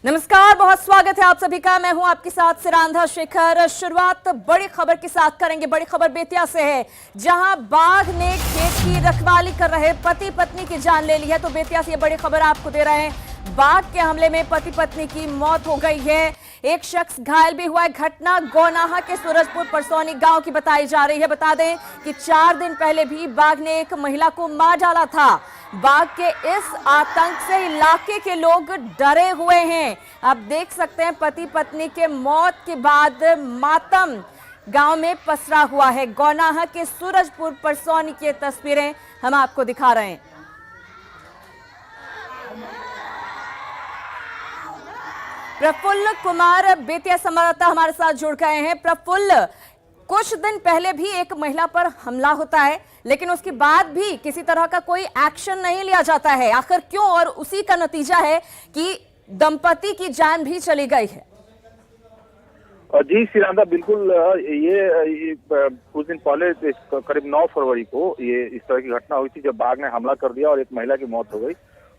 नमस्कार, बहुत स्वागत है आप सभी का। मैं हूं आपके साथ सिरांधा शेखर। शुरुआत बड़ी खबर के साथ करेंगे। बड़ी खबर बेतिया से है, जहां बाघ ने खेत की रखवाली कर रहे पति पत्नी की जान ले ली है। तो बेतिया से ये बड़ी खबर आपको दे रहे हैं। बाघ के हमले में पति पत्नी की मौत हो गई है, एक शख्स घायल भी हुआ है। घटना गौनाहा के सूरजपुर परसौनी गांव की बताई जा रही है। बता दें कि 4 दिन पहले भी बाघ ने एक महिला को मार डाला था। बाघ के इस आतंक से इलाके के लोग डरे हुए हैं। आप देख सकते हैं पति पत्नी के मौत के बाद मातम गांव में पसरा हुआ है। गौनाहा के सूरजपुर परसौनी की तस्वीरें हम आपको दिखा रहे हैं। प्रफुल्ल कुमार बेतिया संवाददाता हमारे साथ जुड़ गए हैं। प्रफुल्ल, कुछ दिन पहले भी एक महिला पर हमला होता है, लेकिन उसके बाद भी किसी तरह का कोई एक्शन नहीं लिया जाता है। आखिर क्यों? और उसी का नतीजा है कि दंपति की जान भी चली गई है। जी सिरांदा, बिल्कुल। ये कुछ दिन पहले करीब 9 फरवरी को ये इस तरह की घटना हुई थी, जब बाघ ने हमला कर दिया और एक महिला की मौत हो गई।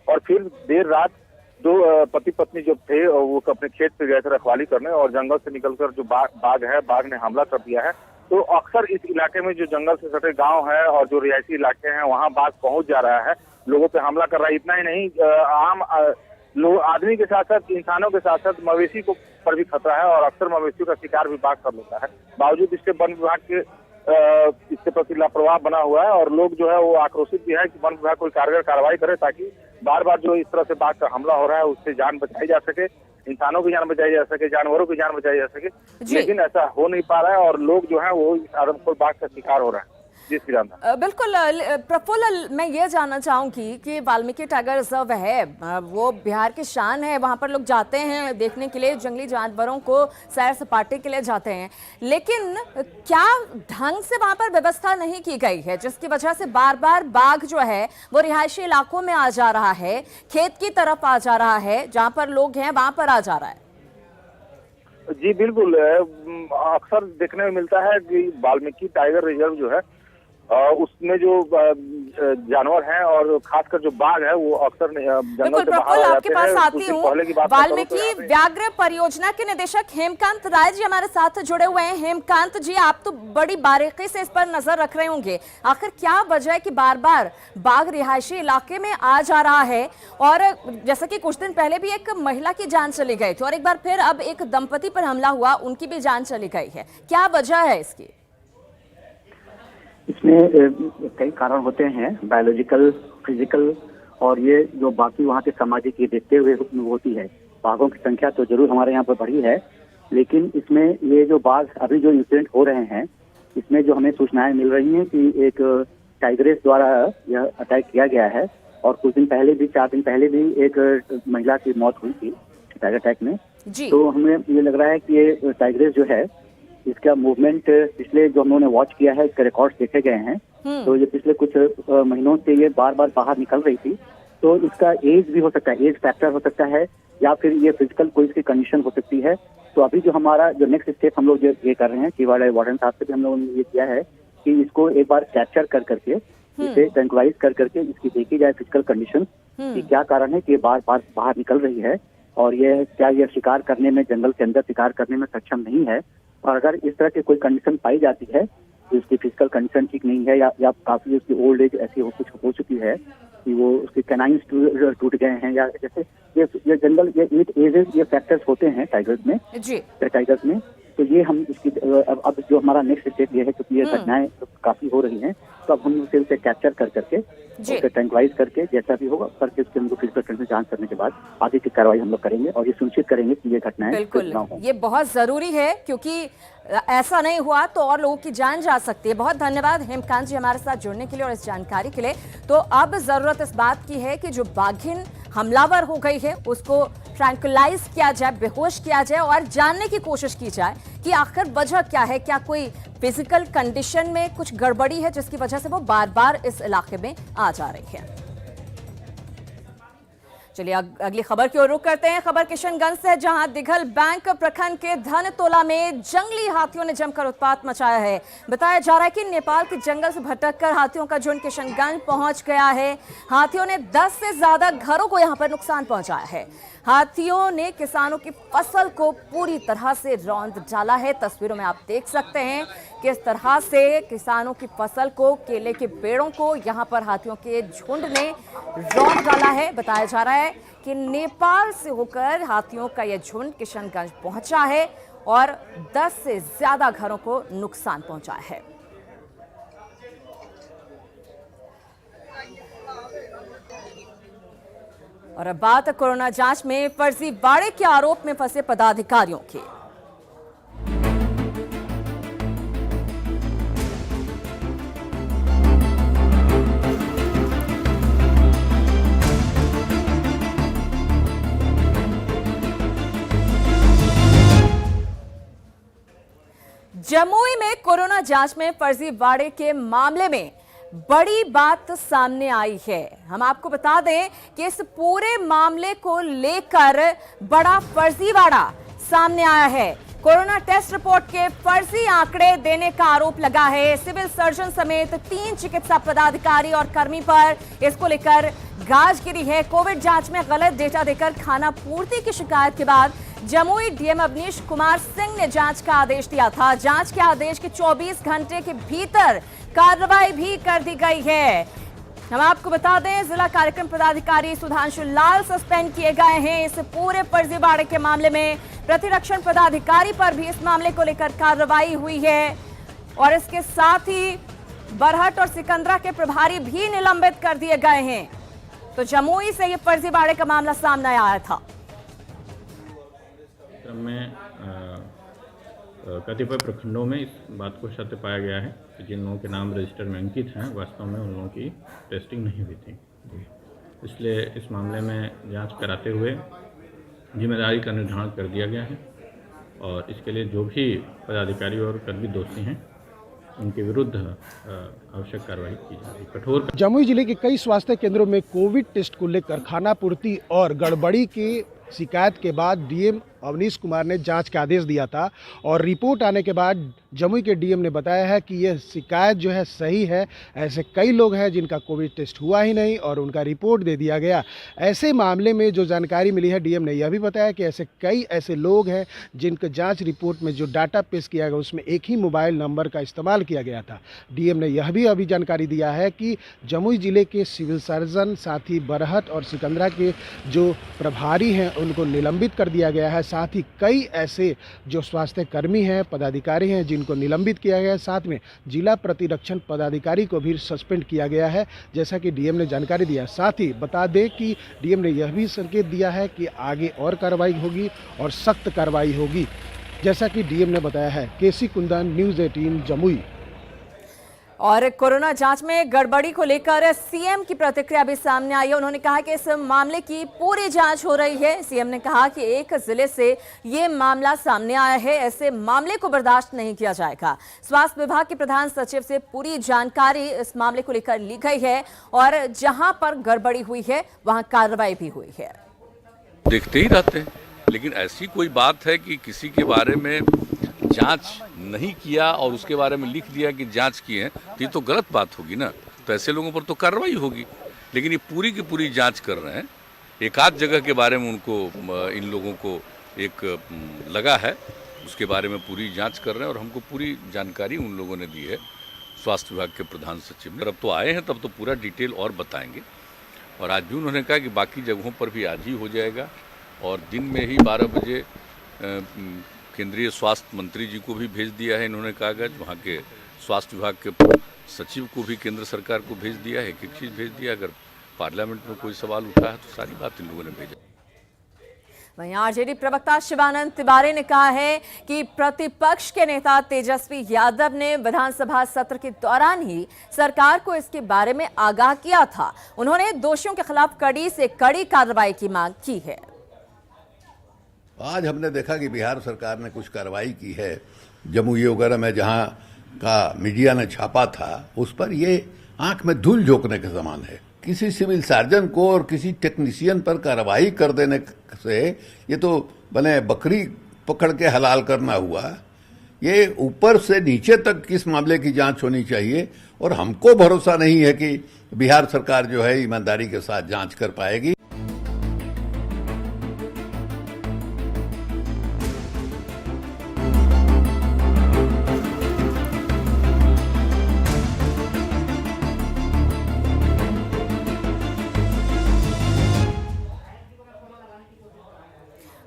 और फिर देर रात दो पति पत्नी जो थे वो अपने खेत पे गए थे रखवाली करने, और जंगल से निकलकर जो बाघ ने हमला कर दिया है। तो अक्सर इस इलाके में जो जंगल से सटे गांव है और जो रिहायशी इलाके हैं, वहां बाघ पहुंच जा रहा है, लोगों पे हमला कर रहा है। इतना ही नहीं, आम लोग, आदमी के साथ साथ इंसानों के साथ साथ मवेशी को पर भी खतरा है, और अक्सर मवेशियों का शिकार भी बाघ कर लेता है। बावजूद इसके वन विभाग के इसके प्रति लापरवाह बना हुआ है, और लोग जो है वो आक्रोशित भी है कि वन विभाग कोई कारगर कार्रवाई करे, ताकि बार बार जो इस तरह से बाघ का हमला हो रहा है उससे जान बचाई जा सके, इंसानों की जान बचाई जा सके, जानवरों की जान बचाई जा सके। लेकिन ऐसा हो नहीं पा रहा है, और लोग जो है वो इस आदमखोर बाघ का शिकार हो रहा है। जी बिल्कुल प्रफुल्ल, मैं ये जानना चाहूंगी कि वाल्मीकि टाइगर रिजर्व है, वो बिहार की शान है। वहां पर लोग जाते हैं देखने के लिए, जंगली जानवरों को सैर सपाटे के लिए जाते हैं, लेकिन क्या ढंग से वहां पर व्यवस्था नहीं की गई है, जिसकी वजह से बार बार बाघ जो है वो रिहायशी इलाकों में आ जा रहा है, खेत की तरफ आ जा रहा है, जहां पर लोग हैं वहां पर आ जा रहा है। जी बिल्कुल, अक्सर देखने में मिलता है कि वाल्मीकि टाइगर रिजर्व जो है उसमें जो जानवर हैं और खासकर जो बाघ है वो अक्सर जंगल से बाहर आ आपके पास आती हूँ। वाल्मीकि व्याघ्र परियोजना के निदेशक हेमकांत राय जी हमारे साथ जुड़े हुए हैं। हेमकांत जी, आप तो बड़ी बारीकी से इस पर नजर रख रहे होंगे। आखिर क्या वजह है कि बार बार बाघ रिहायशी इलाके में आ जा रहा है? और जैसा कि कुछ दिन पहले भी एक महिला की जान चली गई थी, और एक बार फिर अब एक दंपति पर हमला हुआ, उनकी भी जान चली गई है। क्या वजह है इसकी? इसमें कई कारण होते हैं, बायोलॉजिकल, फिजिकल, और ये जो बाकी वहाँ के सामाजिक ये देखते हुए होती है। बाघों की संख्या तो जरूर हमारे यहाँ पर बढ़ी है, लेकिन इसमें ये जो बाघ अभी जो इंसिडेंट हो रहे हैं, इसमें जो हमें सूचनाएं मिल रही हैं कि एक टाइग्रेस द्वारा यह अटैक किया गया है। और कुछ दिन पहले भी, 4 दिन पहले भी एक महिला की मौत हुई थी टाइगर अटैक में। तो हमें ये लग रहा है कि ये टाइग्रेस जो है, इसका मूवमेंट पिछले जो हम लोगों ने वॉच किया है, इसके रिकॉर्ड्स देखे गए हैं। तो ये पिछले कुछ महीनों से ये बार बार बाहर निकल रही थी। तो इसका एज भी हो सकता है, एज फैक्टर हो सकता है, या फिर ये फिजिकल कोई इसकी कंडीशन हो सकती है। तो अभी जो हमारा जो नेक्स्ट स्टेप हम लोग ये कर रहे हैं, केवाड़ा वार्डन साहब से भी हम लोगों ने ये किया है कि इसको एक बार कैप्चर कर करके, इसे ट्रैंक्विलाइज कर करके इसकी देखी जाए फिजिकल कंडीशन कि क्या कारण है कि ये बार बार बाहर निकल रही है, और ये क्या ये शिकार करने में, जंगल के अंदर शिकार करने में सक्षम नहीं है। और अगर इस तरह की कोई कंडीशन पाई जाती है, तो उसकी फिजिकल कंडीशन ठीक नहीं है, या काफी उसकी ओल्ड एज ऐसी कुछ हो चुकी है कि वो उसके कैनाइंस टूट गए हैं, या जैसे ये जंगल ये फैक्टर्स होते हैं टाइगर्स में, टाइगर्स में। तो ये हम इसकी अब जो हमारा नेक्स्ट स्टेप ये है, क्योंकि ये घटनाएं काफी हो रही हैं, तो अब हम उसे कैप्चर कर करके, उसे ट्रैंक्विलाइज करके, जैसा भी होगा करके उसके हमको फिजिकल कंडीशन जांच करने के बाद आगे की कार्रवाई हम लोग करेंगे, और ये सुनिश्चित करेंगे कि ये घटनाएं बिल्कुल ये बहुत जरूरी है, क्योंकि ऐसा नहीं हुआ तो और लोगों की जान जा सकती है। बहुत धन्यवाद हेमकांत जी हमारे साथ जुड़ने के लिए और इस जानकारी के लिए। तो अब जरूरत इस बात की है कि जो बाघिन हमलावर हो गई है उसको ट्रैंक्विलाइज किया जाए, बेहोश किया जाए, और जानने की कोशिश की जाए कि आखिर वजह क्या है। क्या कोई फिजिकल कंडीशन में कुछ गड़बड़ी है जिसकी वजह से वो बार बार इस इलाके में आ जा रही है? चलिए अगली खबर की ओर रुख करते हैं। खबर किशनगंज से, जहां दिघल बैंक प्रखंड के धनतोला में जंगली हाथियों ने जमकर उत्पात मचाया है। बताया जा रहा है कि नेपाल के जंगल से भटककर हाथियों का झुंड किशनगंज पहुंच गया है। हाथियों ने 10 से ज्यादा घरों को यहां पर नुकसान पहुंचाया है। हाथियों ने किसानों की फसल को पूरी तरह से रौंद डाला है। तस्वीरों में आप देख सकते हैं किस तरह से किसानों की फसल को, केले के पेड़ों को यहां पर हाथियों के झुंड ने रौंद डाला है। बताया जा रहा है कि नेपाल से होकर हाथियों का यह झुंड किशनगंज पहुंचा है और 10 से ज्यादा घरों को नुकसान पहुंचाया है। और अब बात कोरोना जांच में फर्जीवाड़े के आरोप में फंसे पदाधिकारियों की। जमुई में कोरोना जांच में फर्जीवाड़े के मामले में बड़ी बात सामने आई है। हम आपको बता दें कि इस पूरे मामले को लेकर बड़ा फर्जीवाड़ा सामने आया है। कोरोना टेस्ट रिपोर्ट के फर्जी आंकड़े देने का आरोप लगा है। सिविल सर्जन समेत 3 चिकित्सा पदाधिकारी और कर्मी पर इसको लेकर गाज गिरी है। कोविड जांच में गलत डेटा देकर खाना पूर्ति की शिकायत के बाद जमुई डीएम अवनीश कुमार सिंह ने जांच का आदेश दिया था। जांच के आदेश के 24 घंटे के भीतर कार्रवाई भी कर दी गई है। हम आपको बता दें, जिला कार्यक्रम पदाधिकारी सुधांशु लाल सस्पेंड किए गए हैं। इस पूरे फर्जीवाड़े के मामले में प्रतिरक्षण पदाधिकारी पर भी इस मामले को लेकर कार्रवाई हुई है और इसके साथ ही बरहट और सिकंदरा के प्रभारी भी निलंबित कर दिए गए हैं। तो जमुई से यह फर्जीवाड़े का मामला सामने आया था। क्रम में कतिपय प्रखंडों में इस बात को सत्य पाया गया है कि जिन लोगों के नाम रजिस्टर में अंकित हैं वास्तव में उन लोगों की टेस्टिंग नहीं हुई थी। इसलिए इस मामले में जांच कराते हुए जिम्मेदारी का निर्धारण कर दिया गया है और इसके लिए जो भी पदाधिकारी और कर्मी दोषी हैं उनके विरुद्ध आवश्यक कार्रवाई की जाएगी। कठोर। जमुई जिले के कई स्वास्थ्य केंद्रों में कोविड टेस्ट को लेकर खानापूर्ति और गड़बड़ी की शिकायत के बाद डीएम अवनीश कुमार ने जांच का आदेश दिया था और रिपोर्ट आने के बाद जमुई के डीएम ने बताया है कि यह शिकायत जो है सही है। ऐसे कई लोग हैं जिनका कोविड टेस्ट हुआ ही नहीं और उनका रिपोर्ट दे दिया गया। ऐसे मामले में जो जानकारी मिली है, डीएम ने यह भी बताया कि कई ऐसे लोग हैं जिनका जांच रिपोर्ट में जो डाटा पेश किया गया उसमें एक ही मोबाइल नंबर का इस्तेमाल किया गया था। डीएम ने यह भी अभी जानकारी दिया है कि जमुई जिले के सिविल सर्जन, साथ ही बरहट और सिकंदरा के जो प्रभारी हैं उनको निलंबित कर दिया गया है। साथ ही कई ऐसे जो स्वास्थ्य कर्मी हैं, पदाधिकारी हैं जिनको निलंबित किया गया है। साथ में जिला प्रतिरक्षण पदाधिकारी को भी सस्पेंड किया गया है, जैसा कि डीएम ने जानकारी दिया। साथ ही बता दें कि डीएम ने यह भी संकेत दिया है कि आगे और कार्रवाई होगी और सख्त कार्रवाई होगी, जैसा कि डीएम ने बताया है। केसी कुंदन, न्यूज़ 18 जमुई। और कोरोना जांच में गड़बड़ी को लेकर सीएम की प्रतिक्रिया भी सामने आई है। उन्होंने कहा कि इस मामले की पूरी जांच हो रही है। सीएम ने कहा कि एक जिले से ये मामला सामने आया है, ऐसे मामले को बर्दाश्त नहीं किया जाएगा। स्वास्थ्य विभाग के प्रधान सचिव से पूरी जानकारी इस मामले को लेकर ली गई है और जहां पर गड़बड़ी हुई है वहां कार्रवाई भी हुई है। देखते ही रहते हैं, लेकिन ऐसी कोई बात है कि किसी के बारे में जांच नहीं किया और उसके बारे में लिख दिया कि जांच की है, तो ये तो गलत बात होगी ना। तो ऐसे लोगों पर तो कार्रवाई होगी, लेकिन ये पूरी की पूरी जांच कर रहे हैं। एक आध जगह के बारे में उनको, इन लोगों को एक लगा है, उसके बारे में पूरी जांच कर रहे हैं और हमको पूरी जानकारी उन लोगों ने दी है स्वास्थ्य विभाग के प्रधान सचिव ने। अब तो आए हैं तब तो पूरा डिटेल और बताएंगे। और आज भी उन्होंने कहा कि बाकी जगहों पर भी आज ही हो जाएगा और दिन में ही 12 बजे केंद्रीय स्वास्थ्य मंत्री जी को भी भेज दिया है इन्होंने कागज। वहाँ के स्वास्थ्य विभाग के सचिव को भी केंद्र सरकार को भेज दिया है, एक चीज़ भेज दिया। अगर पार्लियामेंट में कोई सवाल उठा है तो सारी बात इन लोगों ने भेजा। वहीं आरजेडी प्रवक्ता शिवानंद तिवारी ने कहा है कि प्रतिपक्ष के नेता तेजस्वी यादव ने विधानसभा सत्र के दौरान ही सरकार को इसके बारे में आगाह किया था। उन्होंने दोषियों के खिलाफ कड़ी से कड़ी कार्रवाई की मांग की है। आज हमने देखा कि बिहार सरकार ने कुछ कार्रवाई की है जमुई वगैरह में, जहां का मीडिया ने छापा था, उस पर ये आंख में धूल झोंकने के समान है। किसी सिविल सर्जन को और किसी टेक्नीशियन पर कार्रवाई कर देने से ये तो बने बकरी पकड़ के हलाल करना हुआ। ये ऊपर से नीचे तक किस मामले की जांच होनी चाहिए, और हमको भरोसा नहीं है कि बिहार सरकार जो है ईमानदारी के साथ जांच कर पाएगी।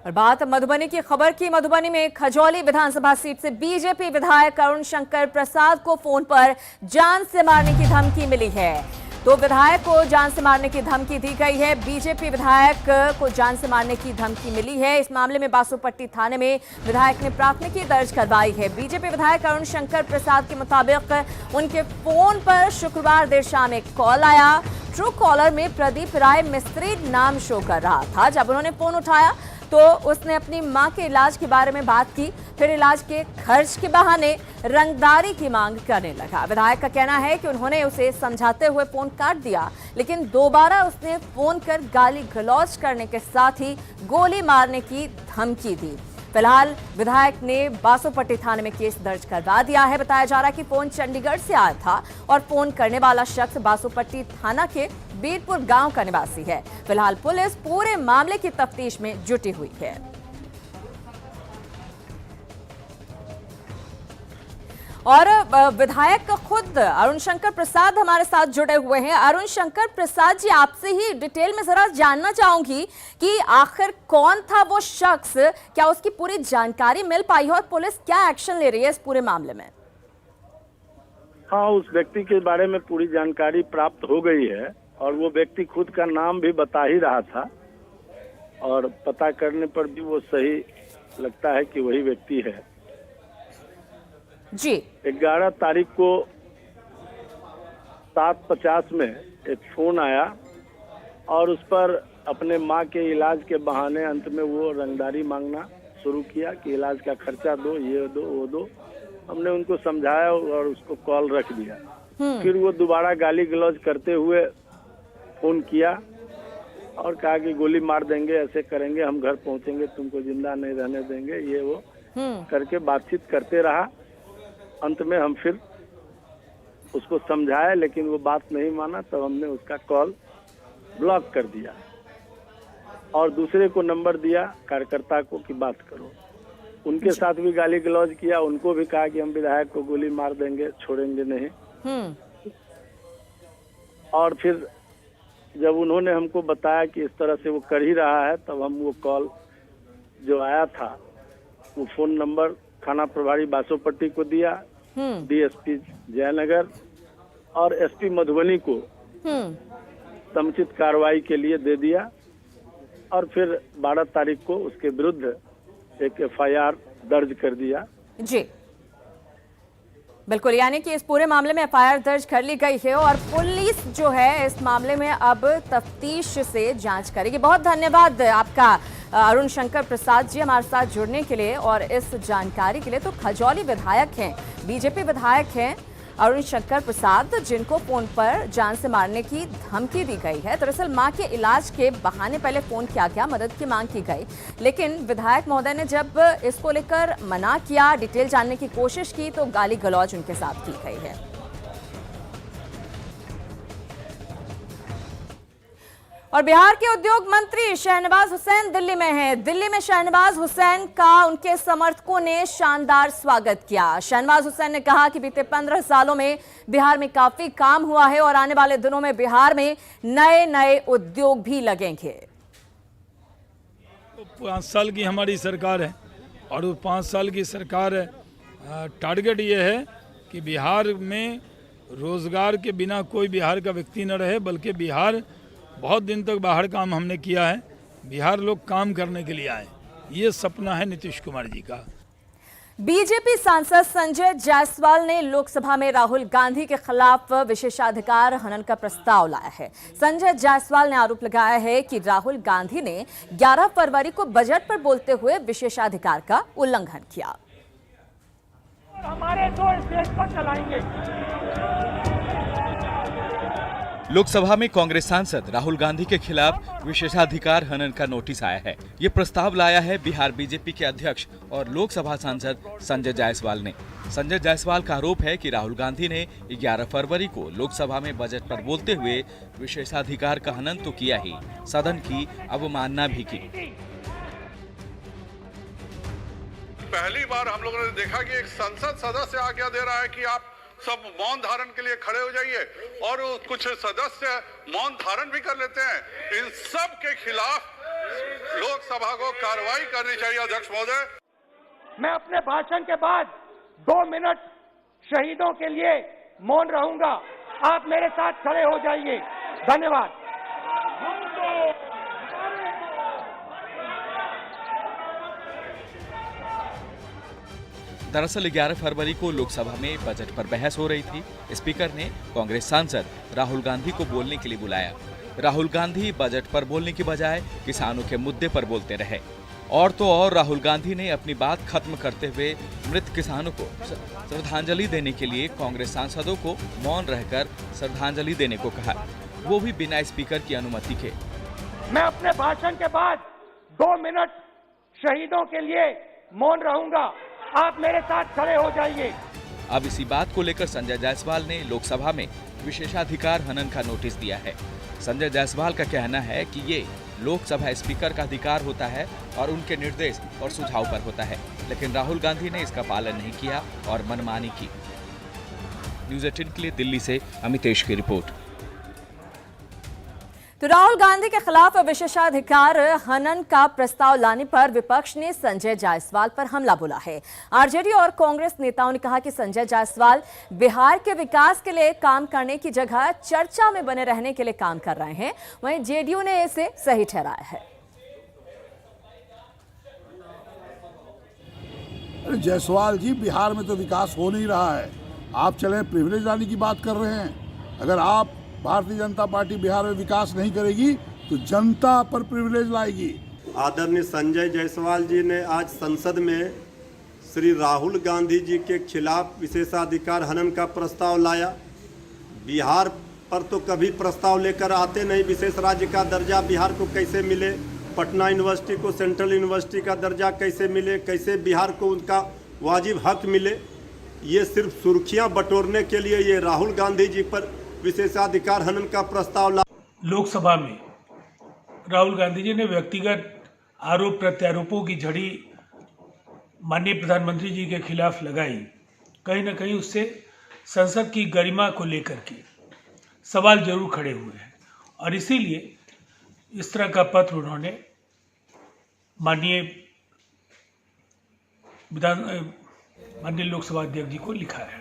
और बात मधुबनी की खबर की। मधुबनी में खजौली विधानसभा सीट से बीजेपी विधायक अरुण शंकर प्रसाद को फोन पर जान से मारने की धमकी मिली है। तो विधायक को जान से मारने की धमकी दी गई है। बीजेपी विधायक को जान से मारने की धमकी मिली है। इस मामले में बासोपट्टी थाने में विधायक ने प्राथमिकी दर्ज करवाई है। बीजेपी विधायक अरुण शंकर प्रसाद के मुताबिक उनके फोन पर शुक्रवार देर शाम एक कॉल आया। ट्रू कॉलर में प्रदीप राय मिस्त्री नाम शो कर रहा था। जब उन्होंने फोन उठाया तो उसने अपनी मां के इलाज के बारे में बात की, फिर इलाज के खर्च के बहाने रंगदारी की मांग करने लगा। विधायक का कहना है कि उन्होंने उसे समझाते हुए फोन काट दिया, लेकिन दोबारा उसने फोन कर गाली गलौज करने के साथ ही गोली मारने की धमकी दी। फिलहाल विधायक ने बासोपट्टी थाने में केस दर्ज करवा दिया है। बताया जा रहा है कि फोन चंडीगढ़ से आया था और फोन करने वाला शख्स बासोपट्टी थाना के बीरपुर गांव का निवासी है। फिलहाल पुलिस पूरे मामले की तफ्तीश में जुटी हुई है। और विधायक खुद अरुण शंकर प्रसाद हमारे साथ जुड़े हुए हैं। अरुण शंकर प्रसाद जी, आपसे ही डिटेल में जरा जानना चाहूंगी कि आखिर कौन था वो शख्स, क्या उसकी पूरी जानकारी मिल पाई है और पुलिस क्या एक्शन ले रही है इस पूरे मामले में? हाँ, उस व्यक्ति के बारे में पूरी जानकारी प्राप्त हो गई है और वो व्यक्ति खुद का नाम भी बता ही रहा था और पता करने पर भी वो सही लगता है कि वही व्यक्ति है जी। 11 तारीख को 7:50 में एक फोन आया और उस पर अपने माँ के इलाज के बहाने अंत में वो रंगदारी मांगना शुरू किया कि इलाज का खर्चा दो, ये दो, वो दो। हमने उनको समझाया और उसको कॉल रख दिया। फिर वो दोबारा गाली गलौज करते हुए फोन किया और कहा कि गोली मार देंगे, ऐसे करेंगे, हम घर पहुंचेंगे, तुमको जिंदा नहीं रहने देंगे, ये वो करके बातचीत करते रहा। अंत में हम फिर उसको समझाए लेकिन वो बात नहीं माना, तब हमने उसका कॉल ब्लॉक कर दिया और दूसरे को नंबर दिया कार्यकर्ता को कि बात करो। उनके साथ भी गाली गलौज किया, उनको भी कहा कि हम विधायक को गोली मार देंगे, छोड़ेंगे नहीं। और फिर जब उन्होंने हमको बताया कि इस तरह से वो कर ही रहा है, तब हम वो कॉल जो आया था वो फोन नंबर थाना प्रभारी बासोपट्टी को दिया, डीएसपी जयनगर और एसपी मधुबनी को समुचित कार्रवाई के लिए दे दिया और फिर 12 तारीख को उसके विरुद्ध एक एफआईआर दर्ज कर दिया। जी बिल्कुल, यानी कि इस पूरे मामले में एफआईआर दर्ज कर ली गई है और पुलिस जो है इस मामले में अब तफ्तीश से जांच करेगी। बहुत धन्यवाद आपका अरुण शंकर प्रसाद जी हमारे साथ जुड़ने के लिए और इस जानकारी के लिए। तो खजौली विधायक हैं, बीजेपी विधायक हैं अरुण शंकर प्रसाद, जिनको फोन पर जान से मारने की धमकी दी गई है। दरअसल मां के इलाज के बहाने पहले फोन किया गया, मदद की मांग की गई, लेकिन विधायक महोदय ने जब इसको लेकर मना किया, डिटेल जानने की कोशिश की, तो गाली गलौज उनके साथ की गई है। और बिहार के उद्योग मंत्री शहनवाज हुसैन दिल्ली में हैं। दिल्ली में शहनवाज हुसैन का उनके समर्थकों ने शानदार स्वागत किया। शहनवाज हुसैन ने कहा कि बीते 15 सालों में बिहार में काफी काम हुआ है और आने वाले दिनों में बिहार में नए नए उद्योग भी लगेंगे। 5 साल की हमारी सरकार है और वो 5 साल की सरकार टारगेट ये है कि बिहार में रोजगार के बिना कोई बिहार का व्यक्ति न रहे, बल्कि बिहार बहुत दिन तक बाहर काम हमने किया है, बिहार लोग काम करने के लिए आए, ये सपना है नीतीश कुमार जी का। बीजेपी सांसद संजय जायसवाल ने लोकसभा में राहुल गांधी के खिलाफ विशेषाधिकार हनन का प्रस्ताव लाया है। संजय जायसवाल ने आरोप लगाया है कि राहुल गांधी ने 11 फरवरी को बजट पर बोलते हुए विशेषाधिकार का उल्लंघन किया। हमारे 2 स्टेट को चलाएंगे। लोकसभा में कांग्रेस सांसद राहुल गांधी के खिलाफ विशेषाधिकार हनन का नोटिस आया है। ये प्रस्ताव लाया है बिहार बीजेपी के अध्यक्ष और लोकसभा सांसद संजय जायसवाल ने। संजय जायसवाल का आरोप है कि राहुल गांधी ने 11 फरवरी को लोकसभा में बजट पर बोलते हुए विशेषाधिकार का हनन तो किया ही, सदन की अवमानना भी की। पहली बार हम लोगों ने देखा कि एक संसद सदस्य आज्ञा दे रहा है कि आप सब मौन धारण के लिए खड़े हो जाइए, और कुछ सदस्य मौन धारण भी कर लेते हैं। इन सब के खिलाफ लोकसभा को कार्रवाई करनी चाहिए। अध्यक्ष महोदय, मैं अपने भाषण के बाद 2 मिनट शहीदों के लिए मौन रहूंगा। आप मेरे साथ खड़े हो जाइए। धन्यवाद। दरअसल 11 फरवरी को लोकसभा में बजट पर बहस हो रही थी। स्पीकर ने कांग्रेस सांसद राहुल गांधी को बोलने के लिए बुलाया। राहुल गांधी बजट पर बोलने की बजाय किसानों के मुद्दे पर बोलते रहे। और तो और राहुल गांधी ने अपनी बात खत्म करते हुए मृत किसानों को श्रद्धांजलि देने के लिए कांग्रेस सांसदों को मौन रहकर श्रद्धांजलि देने को कहा, वो भी बिना स्पीकर की अनुमति के। मैं अपने भाषण के बाद 2 मिनट शहीदों के लिए मौन रहूंगा। आप मेरे साथ खड़े हो जाइए। अब इसी बात को लेकर संजय जायसवाल ने लोकसभा में विशेषाधिकार हनन का नोटिस दिया है। संजय जायसवाल का कहना है कि ये लोकसभा स्पीकर का अधिकार होता है और उनके निर्देश और सुझाव पर होता है, लेकिन राहुल गांधी ने इसका पालन नहीं किया और मनमानी की। न्यूज़ 18 के लिए दिल्ली से अमितेश की रिपोर्ट। तो राहुल गांधी के खिलाफ विशेषाधिकार हनन का प्रस्ताव लाने पर विपक्ष ने संजय जायसवाल पर हमला बोला है। आरजेडी और कांग्रेस नेताओं ने कहा कि संजय जायसवाल बिहार के विकास के लिए काम करने की जगह चर्चा में बने रहने के लिए काम कर रहे हैं। वहीं जेडीयू ने इसे सही ठहराया है। जायसवाल जी, बिहार में तो विकास हो नहीं रहा है। आप चले प्रिविलेज लाने की बात कर रहे हैं। अगर आप भारतीय जनता पार्टी बिहार में विकास नहीं करेगी तो जनता पर प्रिविलेज लाएगी। आदरणीय संजय जायसवाल जी ने आज संसद में श्री राहुल गांधी जी के खिलाफ विशेषाधिकार हनन का प्रस्ताव लाया। बिहार पर तो कभी प्रस्ताव लेकर आते नहीं। विशेष राज्य का दर्जा बिहार को कैसे मिले, पटना यूनिवर्सिटी को सेंट्रल यूनिवर्सिटी का दर्जा कैसे मिले, कैसे बिहार को उनका वाजिब हक मिले, ये सिर्फ सुर्खियां बटोरने के लिए ये राहुल गांधी जी पर विशेषाधिकार हनन का प्रस्ताव ला। लोकसभा में राहुल गांधी जी ने व्यक्तिगत आरोप प्रत्यारोपों की झड़ी माननीय प्रधानमंत्री जी के खिलाफ लगाई। कहीं न कहीं उससे संसद की गरिमा को लेकर के सवाल जरूर खड़े हुए हैं, और इसीलिए इस तरह का पत्र उन्होंने माननीय लोकसभा अध्यक्ष जी को लिखा है।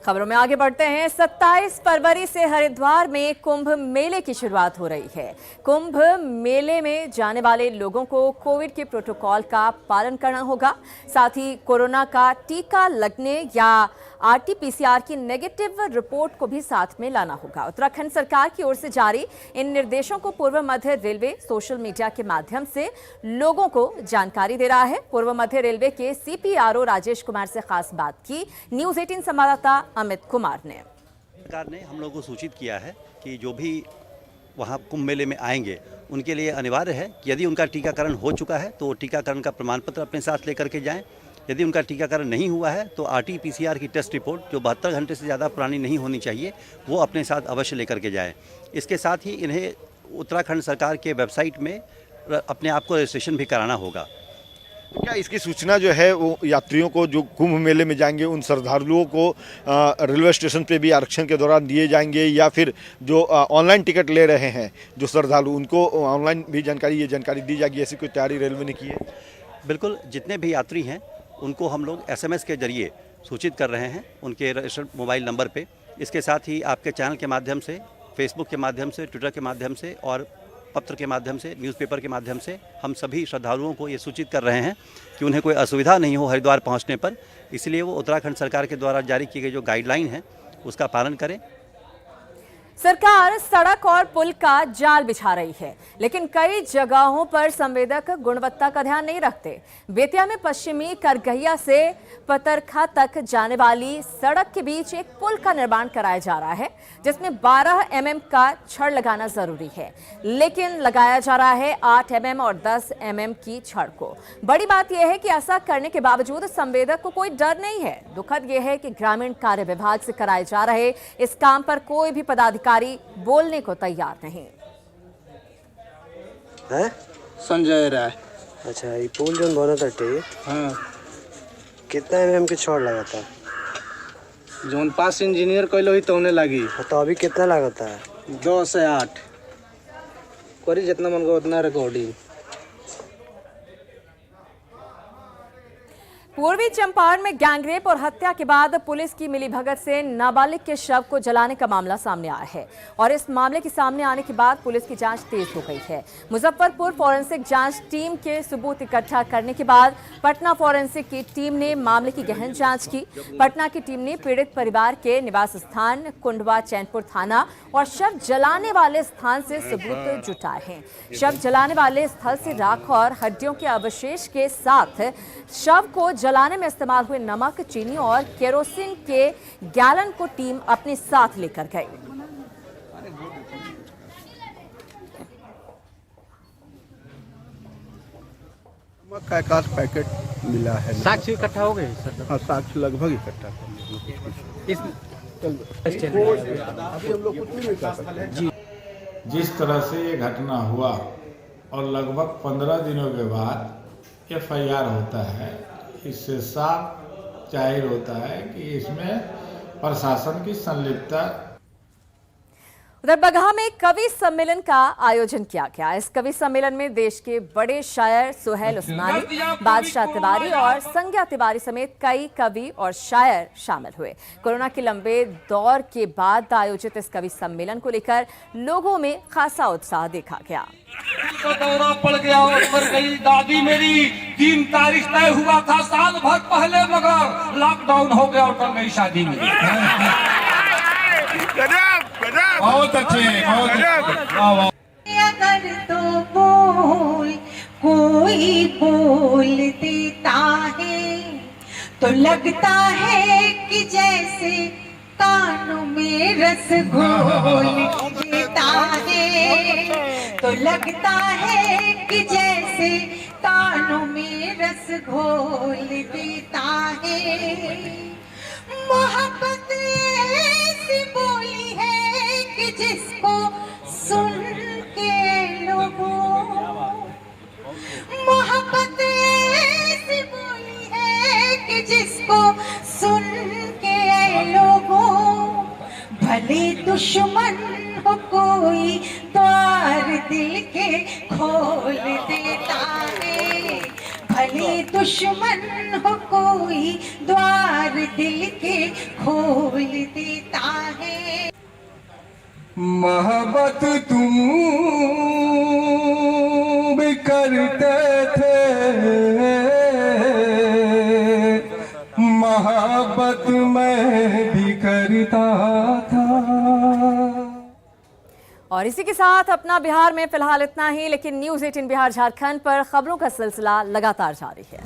खबरों में आगे बढ़ते हैं। 27 फरवरी से हरिद्वार में कुंभ मेले की शुरुआत हो रही है। कुंभ मेले में जाने वाले लोगों को कोविड के प्रोटोकॉल का पालन करना होगा। साथ ही कोरोना का टीका लगने या आरटी-पीसीआर की नेगेटिव रिपोर्ट को भी साथ में लाना होगा। उत्तराखंड सरकार की ओर से जारी इन निर्देशों को पूर्व मध्य रेलवे सोशल मीडिया के माध्यम से लोगों को जानकारी दे रहा है। पूर्व मध्य रेलवे के CPRO राजेश कुमार से खास बात की न्यूज़ 18 संवाददाता अमित कुमार ने। सरकार ने हम लोगों को सूचित किया है कि जो भी वहाँ कुंभ मेले में आएंगे उनके लिए अनिवार्य है कि यदि उनका टीकाकरण हो चुका है तो टीकाकरण का प्रमाण पत्र अपने साथ लेकर के जाएं। यदि उनका टीकाकरण नहीं हुआ है तो RT-PCR की टेस्ट रिपोर्ट जो 72 घंटे से ज़्यादा पुरानी नहीं होनी चाहिए वो अपने साथ अवश्य लेकर के जाएं। इसके साथ ही इन्हें उत्तराखंड सरकार के वेबसाइट में अपने आप को रजिस्ट्रेशन भी कराना होगा। क्या इसकी सूचना जो है वो यात्रियों को जो कुंभ मेले में जाएंगे उन श्रद्धालुओं को रेलवे स्टेशन पे भी आरक्षण के दौरान दिए जाएंगे, या फिर जो ऑनलाइन टिकट ले रहे हैं जो श्रद्धालु उनको ऑनलाइन भी ये जानकारी दी जाएगी? ऐसी कोई तैयारी रेलवे ने की है? बिल्कुल, जितने भी यात्री हैं उनको हम लोग SMS के जरिए सूचित कर रहे हैं उनके रजिस्टर्ड मोबाइल नंबर पे। इसके साथ ही आपके चैनल के माध्यम से, फेसबुक के माध्यम से, ट्विटर के माध्यम से और पत्र के माध्यम से, न्यूज़पेपर के माध्यम से हम सभी श्रद्धालुओं को ये सूचित कर रहे हैं कि उन्हें कोई असुविधा नहीं हो हरिद्वार पहुंचने पर। इसलिए वो उत्तराखंड सरकार के द्वारा जारी की गई जो गाइडलाइन है उसका पालन करें। सरकार सड़क और पुल का जाल बिछा रही है, लेकिन कई जगहों पर संवेदक गुणवत्ता का ध्यान नहीं रखते। बेतिया में पश्चिमी करगहिया से पतरखा तक जाने वाली सड़क के बीच एक पुल का निर्माण कराया जा रहा है, जिसमें 12 mm का छड़ लगाना जरूरी है, लेकिन लगाया जा रहा है 8 mm और 10 mm की छड़ को। बड़ी बात यह है कि ऐसा करने के बावजूद संवेदक को कोई डर नहीं है। दुखद यह है कि ग्रामीण कार्य विभाग से कराए जा रहे इस काम पर कोई भी पदाधिकारी बोलने को तैयार नहीं है। संजय राय। अच्छा, ये पुल जो बना था हाँ, कितना mm के छड़ लगाता है? जोन पास इंजीनियर कहलो ही तो लगी। तो अभी कितना लगाता है? 2 से 8 करी, जितना मन को उतना रिकॉर्डिंग। पूर्वी चंपारण में गैंगरेप और हत्या के बाद पुलिस की मिलीभगत से नाबालिग के शव को जलाने का मामला सामने आया है और इस मामले के सामने आने के बाद पुलिस की जांच तेज हो गई है। मुजफ्फरपुर फॉरेंसिक जांच टीम के सबूत इकट्ठा करने के बाद पटना फॉरेंसिक की टीम ने मामले की गहन जांच की। पटना की टीम ने पीड़ित परिवार के निवास स्थान कुंडवा चैनपुर थाना और शव जलाने वाले स्थान से सबूत जुटाए हैं। शव जलाने वाले स्थल से राख और हड्डियों के अवशेष के साथ शव को जलाने में इस्तेमाल हुए नमक, चीनी और केरोसिन के गैलन को टीम अपने साथ लेकर गई। नमक का 1 पैकेट मिला है। साक्ष्य इकट्ठा हो गए? हाँ, साक्ष्य लगभग इकट्ठा कर जी। जिस तरह से ये घटना हुआ और लगभग 15 दिनों के बाद FIR होता है, इससे साफ जाहिर होता है कि इसमें प्रशासन की संलिप्तता। उधर बगहा में कवि सम्मेलन का आयोजन किया गया। इस कवि सम्मेलन में देश के बड़े शायर सुहेल उस्मानी, बादशाह तिवारी और संज्ञा तिवारी समेत कई कवि और शायर शामिल हुए। कोरोना के लंबे दौर के बाद आयोजित इस कवि सम्मेलन को लेकर लोगों में खासा उत्साह देखा गया। तो दौरा पड़ गया और मर गई दादी मेरी। 3 तारीख तय हुआ था साल भर पहले, मगर लॉकडाउन हो गया और कर गई शादी में। बहुत अच्छे, बहुत अच्छे। अगर तो बोल कोई बोल देता है तो लगता है कि जैसे कानों में रस घोल देता है, तो लगता है कि जैसे कानों में रस घोल देता है। मोहब्बत ऐसी बोली है कि जिसको सुन के लोगों, मोहब्बत ऐसी बोली है कि जिसको सुन के लोगों, भले दुश्मन हो कोई द्वार दिल के खोल देता है, भले दुश्मन हो कोई द्वार दिल के खोल देता है। मोहब्बत तुम भी करते थे, मोहब्बत मैं भी करता था। और इसी के साथ अपना बिहार में फिलहाल इतना ही, लेकिन न्यूज़ 18 बिहार झारखंड पर खबरों का सिलसिला लगातार जारी है।